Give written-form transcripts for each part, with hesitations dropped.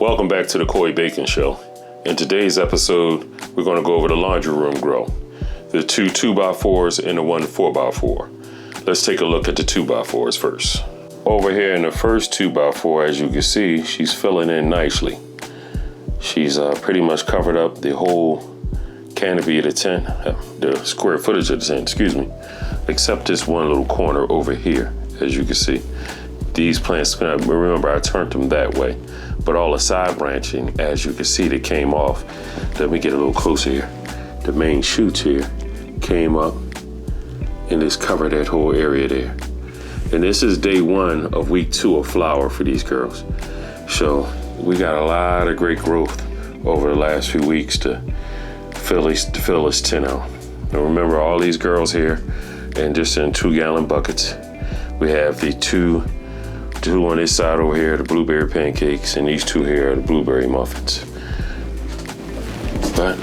Welcome back to the Koi Bak'n Show. In today's episode, we're going to go over the laundry room grow. The two 2x4s and the one 4x4. Let's take a look at the 2x4s first. Over here in the first 2x4, as you can see, she's filling in nicely. She's pretty much covered up the whole canopy of the tent, the square footage of the tent, excuse me, except this one little corner over here, as you can see. These plants, remember I turned them that way, but all the side branching, as you can see, they came off. Let me get a little closer here. The main shoots here came up and just covered that whole area there. And this is day 1 of week 2 of flower for these girls. So we got a lot of great growth over the last few weeks to fill this tent out. Now remember, all these girls here, and just in 2-gallon buckets. We have the two on this side over here, the blueberry pancakes, and these 2 here are the blueberry muffins. But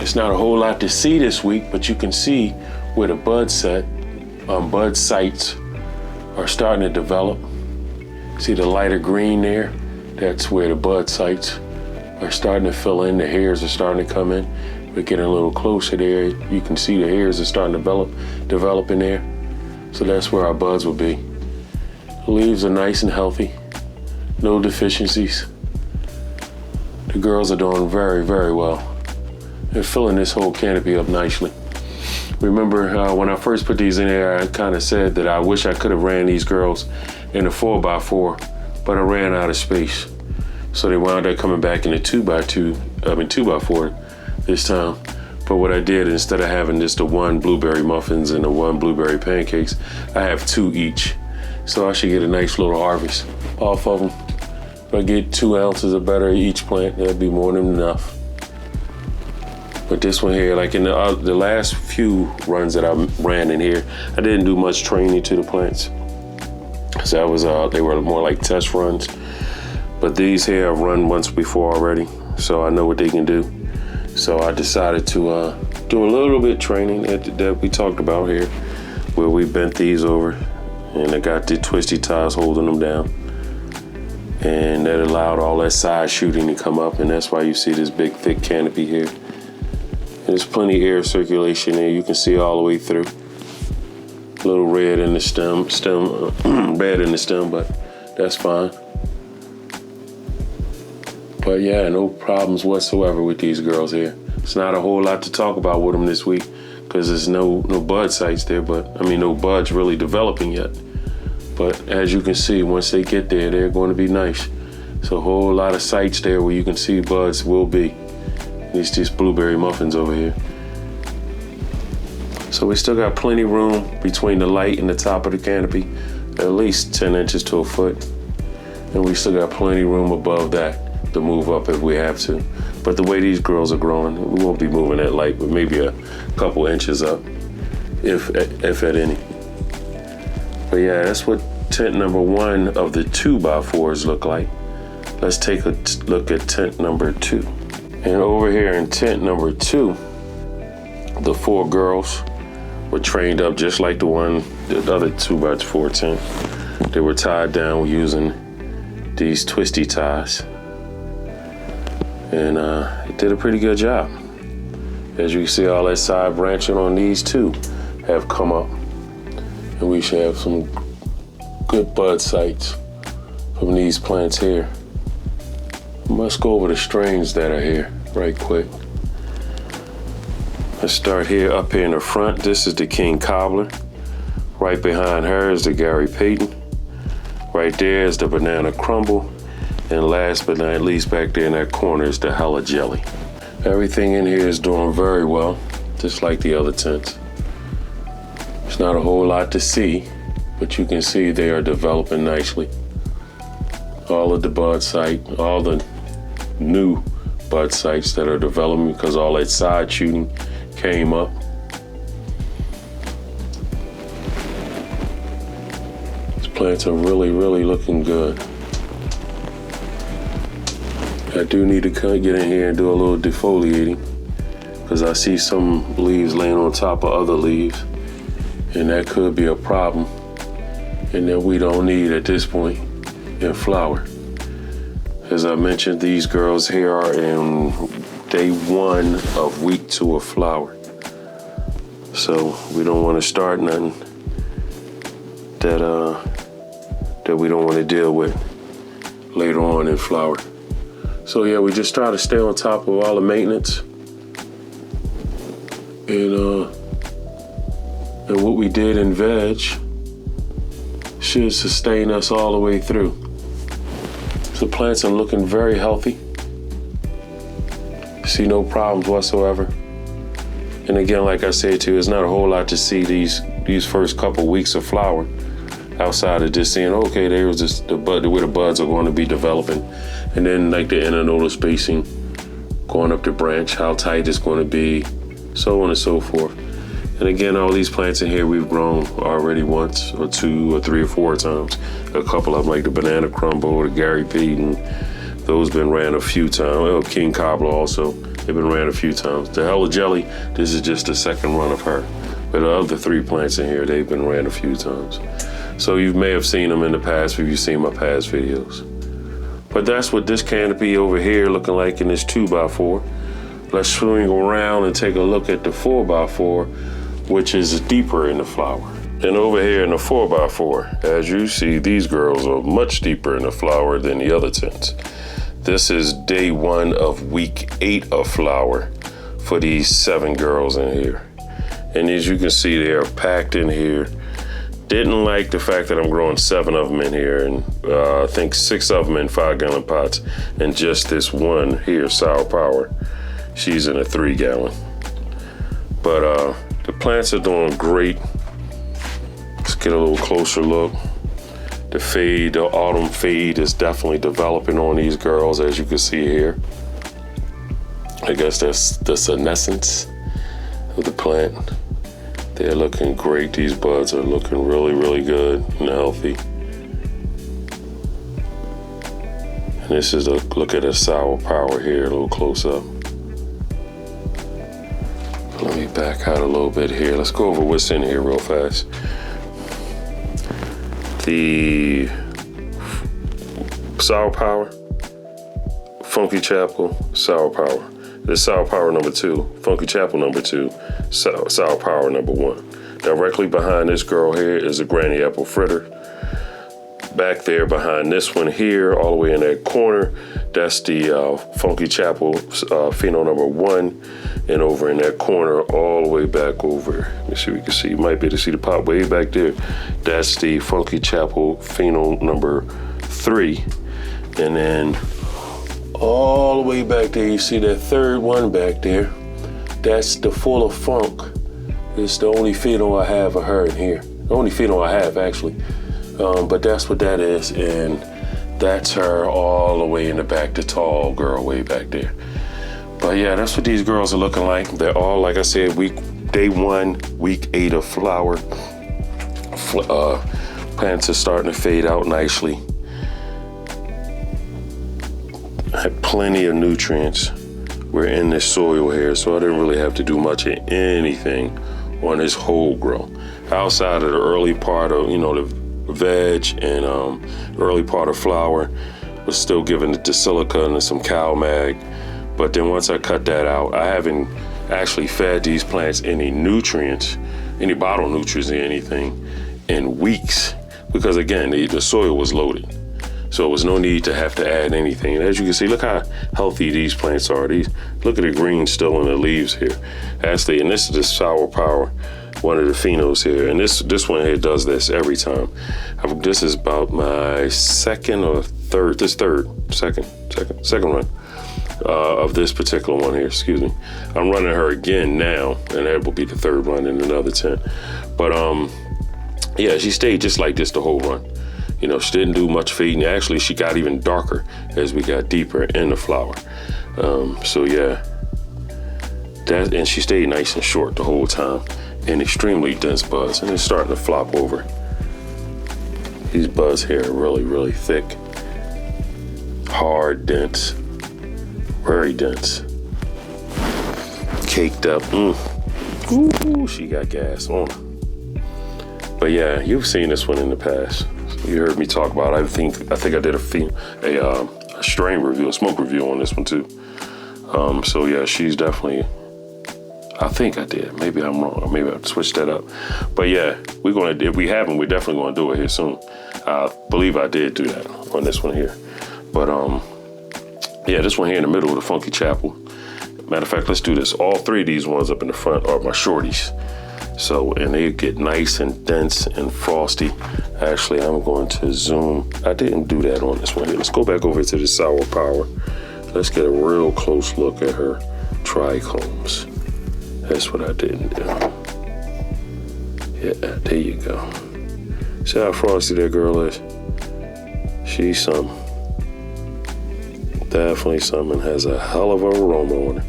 it's not a whole lot to see this week, but you can see where the bud sites are starting to develop. See the lighter green there? That's where the bud sites are starting to fill in. The hairs are starting to come in. We're getting a little closer there. You can see the hairs are starting to develop in there. So that's where our buds will be. The leaves are nice and healthy. No deficiencies. The girls are doing very, very well. They're filling this whole canopy up nicely. Remember when I first put these in there, I kind of said that I wish I could have ran these girls in a 4x4, but I ran out of space. So they wound up coming back in a 2x4 this time. But what I did, instead of having just the 1 blueberry muffins and the 1 blueberry pancakes, I have 2 each. So I should get a nice little harvest off of them. If I get 2 ounces or better each plant, that'd be more than enough. But this one here, like in the last few runs that I ran in here, I didn't do much training to the plants. So they were more like test runs. But these here I've run once before already, so I know what they can do. So I decided to do a little bit of training that we talked about here, where we bent these over, and I got the twisty ties holding them down. And that allowed all that side shooting to come up, and that's why you see this big thick canopy here. And there's plenty of air circulation there. You can see all the way through. A little red in the stem, red in the stem, but that's fine. But yeah, no problems whatsoever with these girls here. It's not a whole lot to talk about with them this week because there's no bud sites there, no buds really developing yet. But as you can see, once they get there, they're going to be nice. So a whole lot of sites there where you can see buds will be. It's just blueberry muffins over here. So we still got plenty of room between the light and the top of the canopy, at least 10 inches to a foot. And we still got plenty of room above that to move up if we have to. But the way these girls are growing, we won't be moving that light, but maybe a couple inches up, if at any. But yeah, that's what tent number 1 of the 2x4s look like. Let's take a look at tent number 2. And over here in tent number 2, the 4 girls were trained up just like the other 2x4 tent. They were tied down using these twisty ties. And it did a pretty good job. As you can see, all that side branching on these 2 have come up. And we should have some good bud sites from these plants here. Let's go over the strains that are here right quick. Let's start here up here in the front. This is the King Cobbler. Right behind her is the Payton. Right there is the banana Crumble. And last but not least, back there in that corner is the Hella Jelly. Everything in here is doing very well, just like the other tents. It's not a whole lot to see, but you can see they are developing nicely. All of the bud site, all the new bud sites that are developing because all that side shooting came up. These plants are really, really looking good. I do need to get in here and do a little defoliating because I see some leaves laying on top of other leaves, and that could be a problem, and that we don't need at this point in flower. As I mentioned, these girls here are in day 1 of week 2 of flower. So we don't want to start nothing that we don't want to deal with later on in flower. So yeah, we just try to stay on top of all the maintenance and what we did in veg should sustain us all the way through. So plants are looking very healthy. See no problems whatsoever. And again, like I said to you, it's not a whole lot to see these first couple weeks of flower outside of just seeing, okay, there's just the bud, where the buds are going to be developing. And then like the internodal spacing, going up the branch, how tight it's going to be, so on and so forth. And again, all these plants in here we've grown already once or 2 or 3 or 4 times. A couple of them, like the banana crumble, the Gary Payton, those been ran a few times. Well, King Cobbler also, they've been ran a few times. The Hella Jelly, this is just the second run of her. But the other 3 plants in here, they've been ran a few times. So you may have seen them in the past if you've seen my past videos. But that's what this canopy over here looking like in this 2x4. Let's swing around and take a look at the 4x4, which is deeper in the flower. And over here in the 4x4, as you see, these girls are much deeper in the flower than the other tents. This is day 1 of week 8 of flower for these 7 girls in here. And as you can see, they are packed in here. Didn't like the fact that I'm growing 7 of them in here, and I think 6 of them in 5-gallon pots, and just this one here, Sour Power, she's in a 3-gallon. But the plants are doing great. Let's get a little closer look. The fade, the autumn fade is definitely developing on these girls, as you can see here. I guess that's the senescence of the plant. They're looking great. These buds are looking really, really good and healthy. And this is a look at the Sour Power here, a little close up. Let me back out a little bit here. Let's go over what's in here real fast. The Sour Power, Funky Chapel, Sour Power. This Sour Power number 2, Funky Chapel number 2, Sour Power number 1. Directly behind this girl here is a Granny Apple Fritter. Back there behind this one here, all the way in that corner, that's the Funky Chapel pheno number 1. And over in that corner, all the way back over, let me see if you can see, you might be able to see the pot way back there. That's the Funky Chapel pheno number 3. And then all the way back there, you see that 3rd one back there. That's the Full of Funk. It's the only pheno I have of her in here. The only pheno I have, actually. But that's what that is, and that's her all the way in the back, the tall girl way back there. But yeah, that's what these girls are looking like. They're all, like I said, day 1, week 8 of flower. Plants are starting to fade out nicely. Had plenty of nutrients. We're in this soil here, so I didn't really have to do much of anything on this whole grow. Outside of the early part of, the veg and early part of flower, was still giving it the silica and some cow mag. But then once I cut that out, I haven't actually fed these plants any nutrients, any bottle nutrients or anything in weeks, because again, the soil was loaded. So there was no need to have to add anything. And as you can see, look how healthy these plants are. Look at the green still in the leaves here. Actually, and this is the Sour Power, one of the phenos here. And this one here does this every time. This is about my second run of this particular one here, excuse me. I'm running her again now, and that will be the 3rd run in another tent. But yeah, she stayed just like this the whole run. She didn't do much feeding. Actually, she got even darker as we got deeper in the flower. So yeah, and she stayed nice and short the whole time, and extremely dense buds, and it's starting to flop over. These buds here are really, really thick, hard, dense, very dense, caked up. Ooh, she got gas on her. But yeah, you've seen this one in the past. You heard me talk about it. I think I did a strain review, a smoke review on this one too. So yeah, she's definitely, I think I did. Maybe I'm wrong. Maybe I switched that up. But yeah, if we haven't, we're definitely gonna do it here soon. I believe I did do that on this one here. But yeah, this one here in the middle of the Funky Chapel. Matter of fact, let's do this. All three of these ones up in the front are my shorties. So, and they get nice and dense and frosty. Actually, I'm going to zoom. I didn't do that on this one here. Let's go back over to the Sour Power. Let's get a real close look at her trichomes. That's what I didn't do. Yeah, there you go. See how frosty that girl is? She's something. Definitely something. Has a hell of an aroma on her.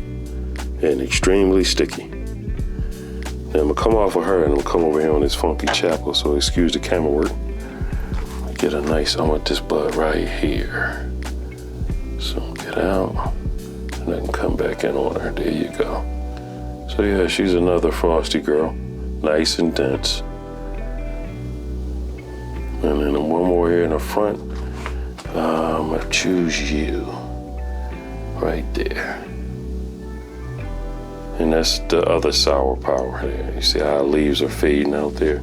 And extremely sticky. Now I'm gonna come off of her and I'm gonna come over here on this Funky Chapel. So excuse the camera work. Get a nice, I want this bud right here. So get out and I can come back in on her. There you go. So yeah, she's another frosty girl. Nice and dense. And then one more here in the front. I'm gonna choose you. Right there. And that's the other Sour Power there. You see how leaves are fading out there?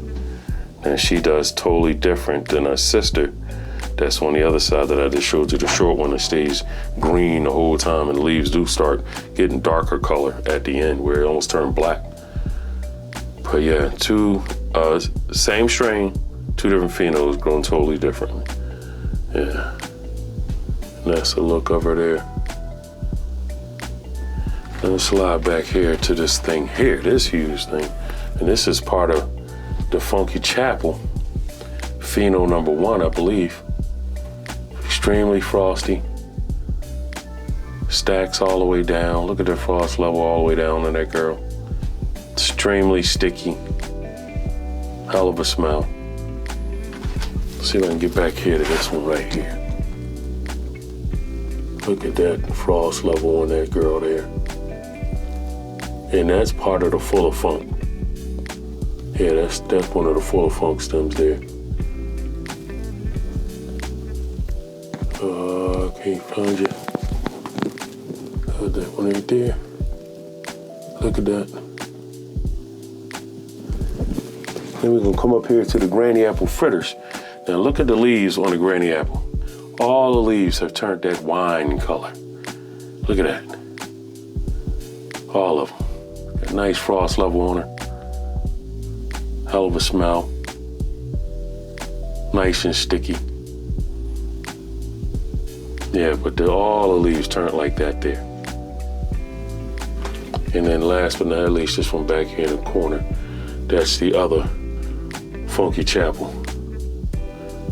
And she does totally different than her sister. That's on the other side that I just showed you, the short one that stays green the whole time and the leaves do start getting darker color at the end where it almost turned black. But yeah, same strain, two different phenos grown totally differently. Yeah, and that's a look over there. Let's slide back here to this thing here, this huge thing. And this is part of the Funky Chapel, pheno number 1, I believe. Extremely frosty. Stacks all the way down. Look at the frost level all the way down on that girl. Extremely sticky. Hell of a smell. Let's see if I can get back here to this one right here. Look at that frost level on that girl there. And that's part of the Fuller Funk. Yeah, that's one of the Fuller Funk stems there. Can't find it. Got that one right there. Look at that. Then we're gonna come up here to the Grany apple fritters. Now look at the leaves on the Grany apple. All the leaves have turned that wine color. Look at that. All of them. Got nice frost level on her. Hell of a smell. Nice and sticky. Yeah, but all the leaves turned like that there. And then last but not least, this one back here in the corner, that's the other Funky Chapel.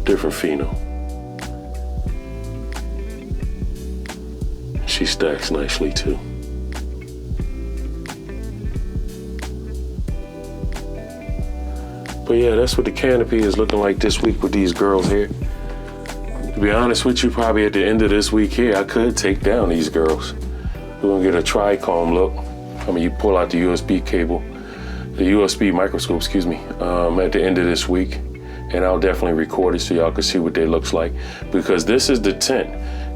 Different pheno. She stacks nicely too. But yeah, that's what the canopy is looking like this week with these girls here. To be honest with you, probably at the end of this week here, I could take down these girls. We're gonna get a trichome look. I mean, you pull out the USB cable, the USB microscope, excuse me, at the end of this week. And I'll definitely record it so y'all can see what they looks like. Because this is the tent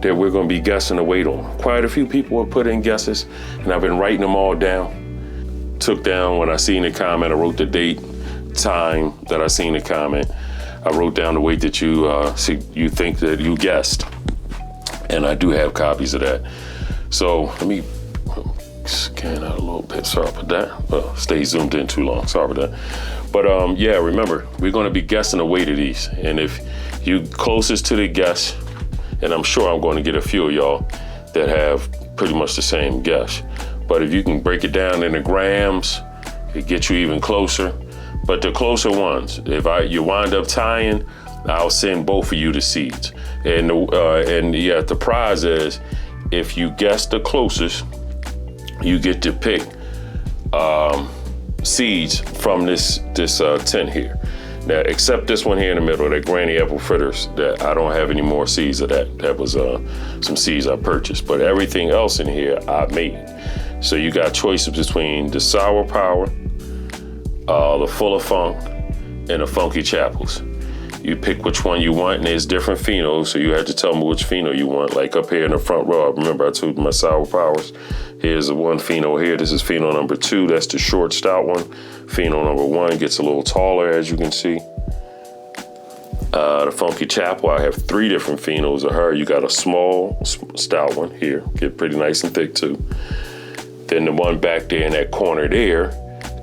that we're gonna be guessing the weight on. Quite a few people have put in guesses, and I've been writing them all down. Took down when I seen the comment, I wrote the date, time that I seen the comment. I wrote down the weight that you think that you guessed. And I do have copies of that. So let me scan out a little bit, sorry about that. Stay zoomed in too long, sorry about that. But yeah, remember, we're gonna be guessing the weight of these. And if you closest to the guess, and I'm sure I'm gonna get a few of y'all that have pretty much the same guess. But if you can break it down into grams, it gets you even closer. But the closer ones, if you wind up tying, I'll send both of you the seeds. And yeah, the prize is, if you guess the closest, you get to pick seeds from this tent here. Now, except this one here in the middle, that Grany apple fritters, that I don't have any more seeds of that. That was some seeds I purchased. But everything else in here, I made. So you got choices between the Sour Power, the Fuller Funk, and the Funky Chapels. You pick which one you want, and there's different phenos, so you have to tell me which pheno you want. Like up here in the front row, remember I told you my sour powers. Here's the one pheno here. This is pheno number 2. That's the short, stout one. Pheno number 1 gets a little taller, as you can see. The Funky Chapel, I have 3 different phenos of her. You got a small, stout one here. Get pretty nice and thick, too. Then the one back there in that corner there,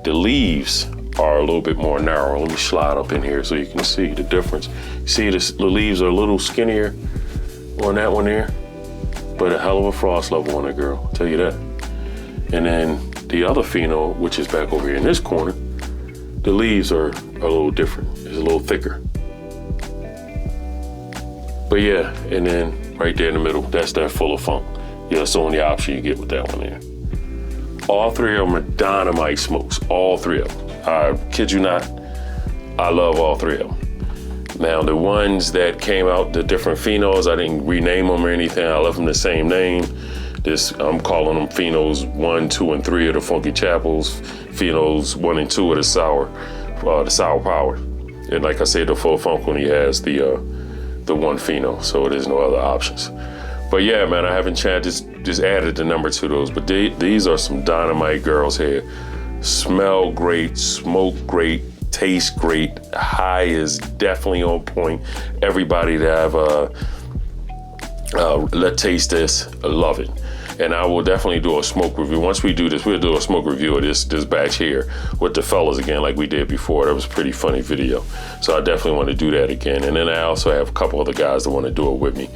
the leaves are a little bit more narrow. Let me slide up in here so you can see the difference. See, the leaves are a little skinnier on that one there, but a hell of a frost level on it, girl, I'll tell you that. And then the other pheno, which is back over here in this corner, the leaves are a little different. It's a little thicker. But yeah, and then right there in the middle, that's that Full of Funk. Yeah, that's the only option you get with that one there. All 3 of them are dynamite smokes, all 3 of them. I kid you not, I love all 3 of them. Now, the ones that came out, the different phenos, I didn't rename them or anything. I left them the same name. I'm calling them phenos 1, 2, and 3 of the Funky Chapels, phenos 1 and 2 of the sour power. And like I said, the Full Funk only has the 1 pheno, so there's no other options. But yeah, man, I haven't just added the number to those, but these are some dynamite girls here. Smell great, smoke great, taste great. High is definitely on point. Everybody that I've let taste this, love it. And I will definitely do a smoke review. Once we do this, we'll do a smoke review of this batch here with the fellas again, like we did before. That was a pretty funny video. So I definitely want to do that again. And then I also have a couple other guys that want to do it with me.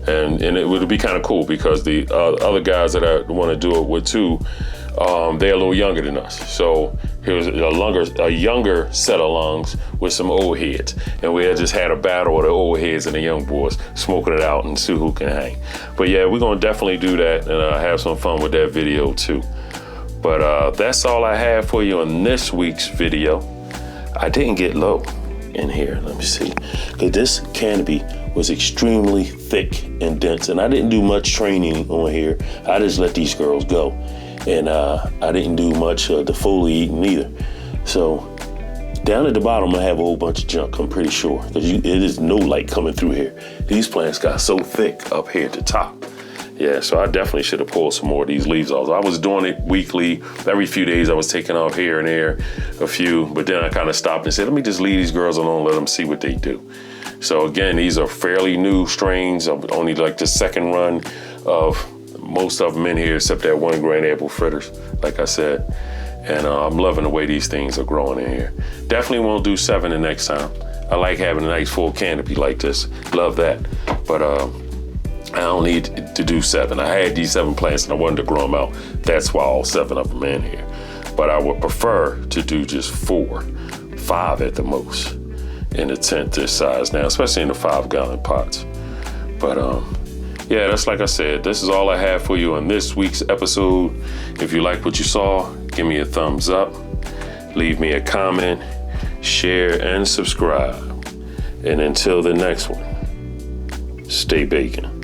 And it would be kind of cool because the other guys that I want to do it with too, they're a little younger than us. So here's a younger set of lungs with some old heads. And we had just had a battle of the old heads and the young boys, smoking it out and see who can hang. But yeah, we're gonna definitely do that and have some fun with that video too. But that's all I have for you on this week's video. I didn't get low in here, let me see. Cause this canopy was extremely thick and dense, and I didn't do much training on here. I just let these girls go. And I didn't do much defoliate eating either. So down at the bottom, I have a whole bunch of junk, I'm pretty sure. Because it is no light coming through here. These plants got so thick up here at the top. Yeah, so I definitely should have pulled some more of these leaves off. I was doing it weekly. Every few days I was taking off here and there, a few. But then I kind of stopped and said, let me just leave these girls alone, let them see what they do. So again, these are fairly new strains. I'm only like the second run of most of them in here, except that one Granny apple fritters, like I said. And I'm loving the way these things are growing in here. Definitely won't do 7 the next time. I like having a nice full canopy like this. Love that. But I don't need to do 7. I had these 7 plants and I wanted to grow them out. That's why all 7 of them in here. But I would prefer to do just 4, 5 at the most in a tent this size now, especially in the 5-gallon pots. But yeah, that's like I said, this is all I have for you on this week's episode. If you like what you saw, give me a thumbs up, leave me a comment, share, and subscribe. And until the next one, stay baking.